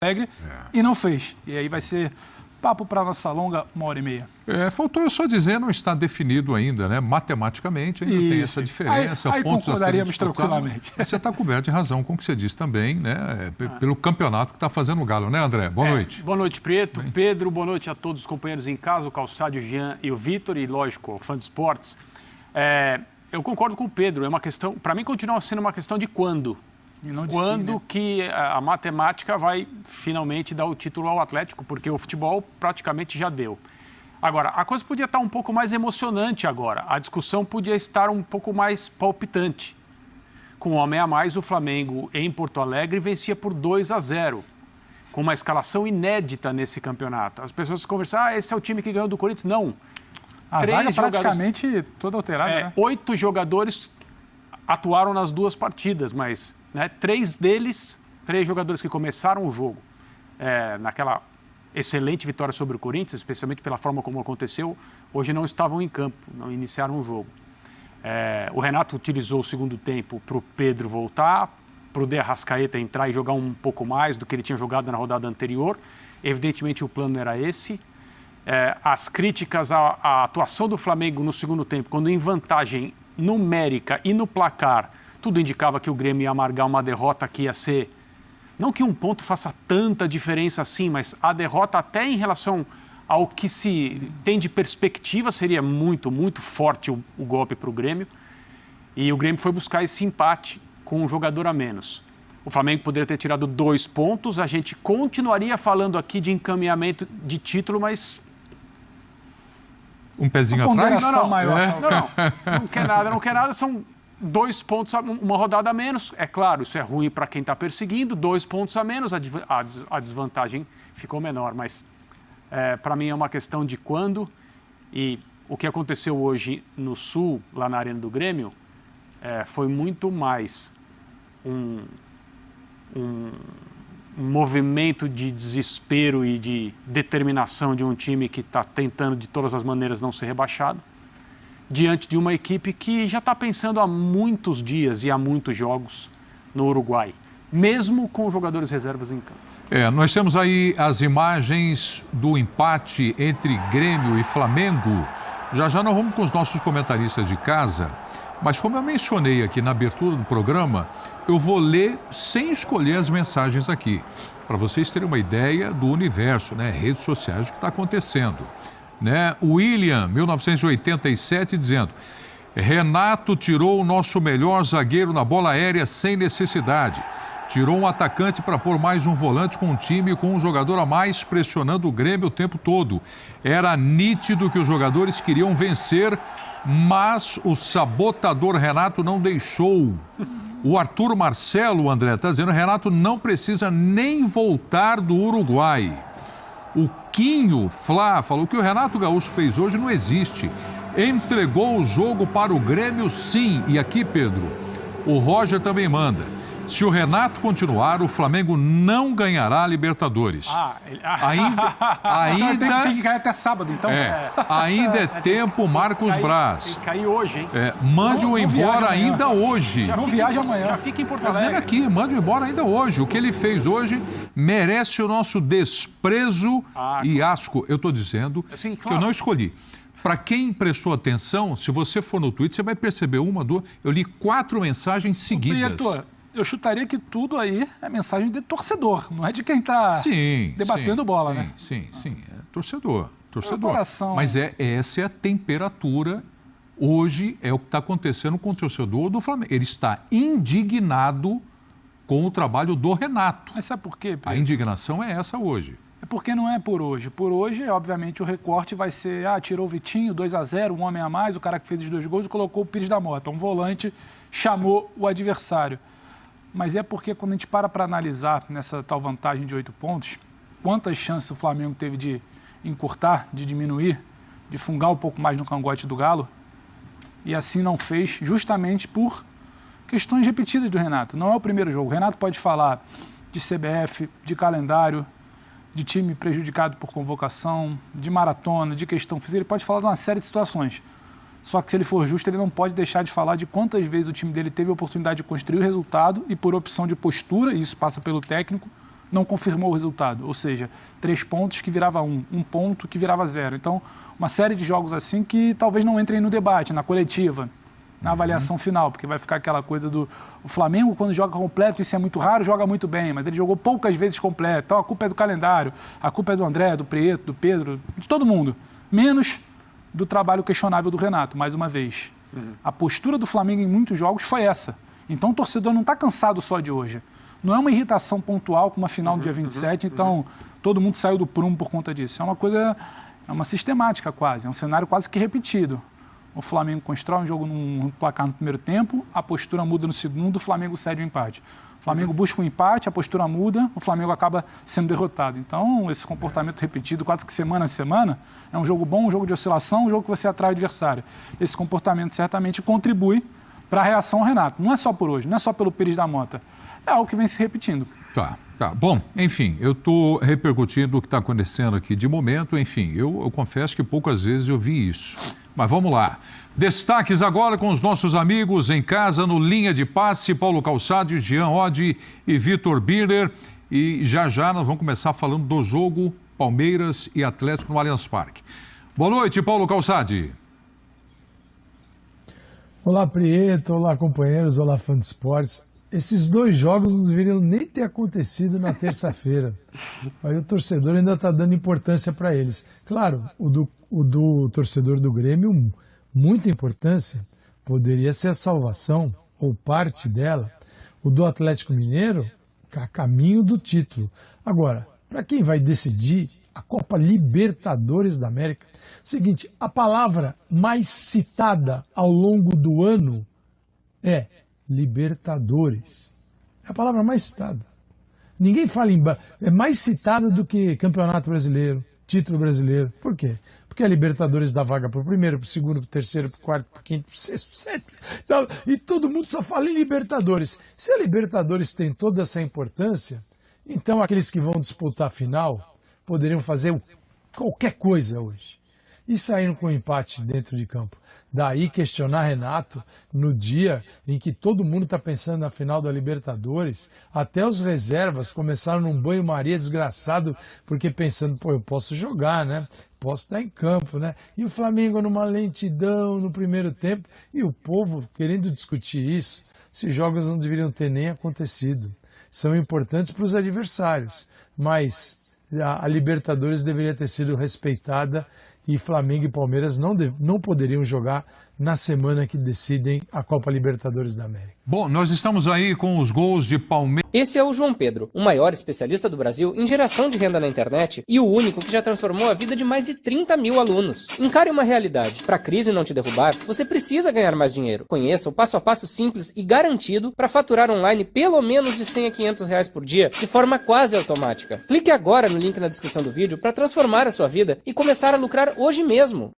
Alegre e não fez. E aí vai ser papo para nossa longa 1h30. Faltou eu só dizer, não está definido ainda, né? Matematicamente ainda tem essa diferença. Aí concordaríamos tranquilamente. Você está coberto de razão com o que você disse também, né? Pelo campeonato que está fazendo o Galo, né, André? Boa noite. Boa noite, Preto. Pedro, boa noite a todos os companheiros em casa, o Calçado, o Jean e o Vitor, e lógico, o fã de esportes. Eu concordo com o Pedro, é uma questão, para mim continua sendo uma questão de quando. Quando né? que a matemática vai finalmente dar o título ao Atlético, porque o futebol praticamente já deu. Agora, a coisa podia estar um pouco mais emocionante agora, a discussão podia estar um pouco mais palpitante. Com um homem a mais, o Flamengo em Porto Alegre vencia por 2-0, com uma escalação inédita nesse campeonato. As pessoas conversam, esse é o time que ganhou do Corinthians. Não. A zaga praticamente toda alterada, né? 8 jogadores atuaram nas duas partidas, mas 3 jogadores que começaram o jogo naquela excelente vitória sobre o Corinthians, especialmente pela forma como aconteceu, hoje não estavam em campo, não iniciaram o jogo. O Renato utilizou o segundo tempo para o Pedro voltar, para o De Arrascaeta entrar e jogar um pouco mais do que ele tinha jogado na rodada anterior. Evidentemente o plano era esse. As críticas à atuação do Flamengo no segundo tempo, quando em vantagem numérica e no placar, tudo indicava que o Grêmio ia amargar uma derrota que ia ser... Não que um ponto faça tanta diferença assim, mas a derrota até em relação ao que se tem de perspectiva seria muito, muito forte o golpe para o Grêmio. E o Grêmio foi buscar esse empate com um jogador a menos. O Flamengo poderia ter tirado 2 pontos, a gente continuaria falando aqui de encaminhamento de título, mas... Um pezinho atrás? Não, não quer nada, são 2 pontos, uma rodada a menos. É claro, isso é ruim para quem está perseguindo, 2 pontos a menos, a desvantagem ficou menor, mas para mim é uma questão de quando. E o que aconteceu hoje no Sul, lá na Arena do Grêmio, foi muito mais um movimento de desespero e de determinação de um time que está tentando de todas as maneiras não ser rebaixado, diante de uma equipe que já está pensando há muitos dias e há muitos jogos no Uruguai, mesmo com jogadores reservas em campo. Nós temos aí as imagens do empate entre Grêmio e Flamengo. Já nós vamos com os nossos comentaristas de casa, mas como eu mencionei aqui na abertura do programa, eu vou ler sem escolher as mensagens aqui, para vocês terem uma ideia do universo, redes sociais, do que está acontecendo. William, 1987, dizendo: Renato tirou o nosso melhor zagueiro na bola aérea sem necessidade. Tirou um atacante para pôr mais um volante com um time com um jogador a mais pressionando o Grêmio o tempo todo. Era nítido que os jogadores queriam vencer, mas o sabotador Renato não deixou. O Arthur Marcelo, André, está dizendo: Renato não precisa nem voltar do Uruguai. O Quinho Flá falou que o Renato Gaúcho fez hoje não existe. Entregou o jogo para o Grêmio, sim. E aqui, Pedro, o Roger também manda: se o Renato continuar, o Flamengo não ganhará a Libertadores. Ainda tem que cair até sábado, então. Ainda é tempo, Marcos Braz. Tem que cair hoje, hein? Mande-o embora ainda hoje. Não viaja amanhã. Já fica em Porto Alegre. Dizendo aqui, mande-o embora ainda hoje. O que ele fez hoje merece o nosso desprezo e asco. Eu estou dizendo que eu não escolhi. Para quem prestou atenção, se você for no Twitter, você vai perceber uma, duas... Eu li 4 mensagens seguidas. Eu chutaria que tudo aí é mensagem de torcedor, não é de quem está debatendo bola, né? Sim, é torcedor. Coração. Mas essa é a temperatura, hoje é o que está acontecendo com o torcedor do Flamengo. Ele está indignado com o trabalho do Renato. Mas sabe por quê, Pedro? A indignação é essa hoje. É porque não é por hoje. Por hoje, obviamente, o recorte vai ser, tirou o Vitinho, 2-0, um homem a mais, o cara que fez os 2 gols e colocou o Pires da Mota. Um volante chamou o adversário. Mas é porque quando a gente para analisar nessa tal vantagem de 8 pontos, quantas chances o Flamengo teve de encurtar, de diminuir, de fungar um pouco mais no cangote do Galo, e assim não fez, justamente por questões repetidas do Renato. Não é o primeiro jogo. O Renato pode falar de CBF, de calendário, de time prejudicado por convocação, de maratona, de questão física, ele pode falar de uma série de situações. Só que, se ele for justo, ele não pode deixar de falar de quantas vezes o time dele teve a oportunidade de construir o resultado e, por opção de postura, e isso passa pelo técnico, não confirmou o resultado. Ou seja, 3 pontos que virava 1, 1 ponto que virava 0. Então, uma série de jogos assim que talvez não entrem no debate, na coletiva, na avaliação final, porque vai ficar aquela coisa do... O Flamengo, quando joga completo, isso é muito raro, joga muito bem, mas ele jogou poucas vezes completo. Então, a culpa é do calendário, a culpa é do André, do Prieto, do Pedro, de todo mundo. Menos do trabalho questionável do Renato, mais uma vez. A postura do Flamengo em muitos jogos foi essa. Então, o torcedor não está cansado só de hoje. Não é uma irritação pontual como a final do dia 27, então todo mundo saiu do prumo por conta disso. É uma coisa, é uma sistemática quase, é um cenário quase que repetido. O Flamengo constrói um jogo num placar no primeiro tempo, a postura muda no segundo, o Flamengo cede o empate. O Flamengo busca um empate, a postura muda, o Flamengo acaba sendo derrotado. Então, esse comportamento repetido quase que semana a semana, é um jogo bom, um jogo de oscilação, um jogo que você atrai o adversário. Esse comportamento certamente contribui para a reação ao Renato. Não é só por hoje, não é só pelo Pires da Mota. É algo que vem se repetindo. Tá. Bom, enfim, eu estou repercutindo o que está acontecendo aqui de momento. Enfim, eu confesso que poucas vezes eu vi isso. Mas vamos lá. Destaques agora com os nossos amigos em casa no Linha de Passe, Paulo Calçade, Jean Oddi e Vitor Birner. E já nós vamos começar falando do jogo Palmeiras e Atlético no Allianz Parque. Boa noite, Paulo Calçade. Olá, Prieto. Olá, companheiros. Olá, fã de esportes. Esses 2 jogos não deveriam nem ter acontecido na terça-feira. Aí o torcedor ainda está dando importância para eles. Claro, o do torcedor do Grêmio, muita importância, poderia ser a salvação, ou parte dela. O do Atlético Mineiro, a caminho do título. Agora, para quem vai decidir a Copa Libertadores da América, seguinte, a palavra mais citada ao longo do ano é Libertadores. É a palavra mais citada. Ninguém fala é mais citada do que Campeonato Brasileiro, título brasileiro. Por quê? Porque a Libertadores dá vaga para o primeiro, para o segundo, para o terceiro, para o quarto, para o quinto, para o sexto, para o sétimo. Então, e todo mundo só fala em Libertadores. Se a Libertadores tem toda essa importância, então aqueles que vão disputar a final poderiam fazer qualquer coisa hoje. E saíram com um empate dentro de campo. Daí questionar Renato no dia em que todo mundo está pensando na final da Libertadores, até os reservas começaram num banho-maria desgraçado, porque pensando, eu posso jogar, né? Posso estar em campo, né? E o Flamengo numa lentidão no primeiro tempo, e o povo querendo discutir isso. Esses jogos não deveriam ter nem acontecido. São importantes para os adversários, mas a Libertadores deveria ter sido respeitada e Flamengo e Palmeiras não poderiam jogar na semana que decidem a Copa Libertadores da América. Bom, nós estamos aí com os gols de Palmeiras. Esse é o João Pedro, o maior especialista do Brasil em geração de renda na internet e o único que já transformou a vida de mais de 30 mil alunos. Encare uma realidade. Para a crise não te derrubar, você precisa ganhar mais dinheiro. Conheça o passo a passo simples e garantido para faturar online pelo menos de 100 a 500 reais por dia de forma quase automática. Clique agora no link na descrição do vídeo para transformar a sua vida e começar a lucrar hoje mesmo.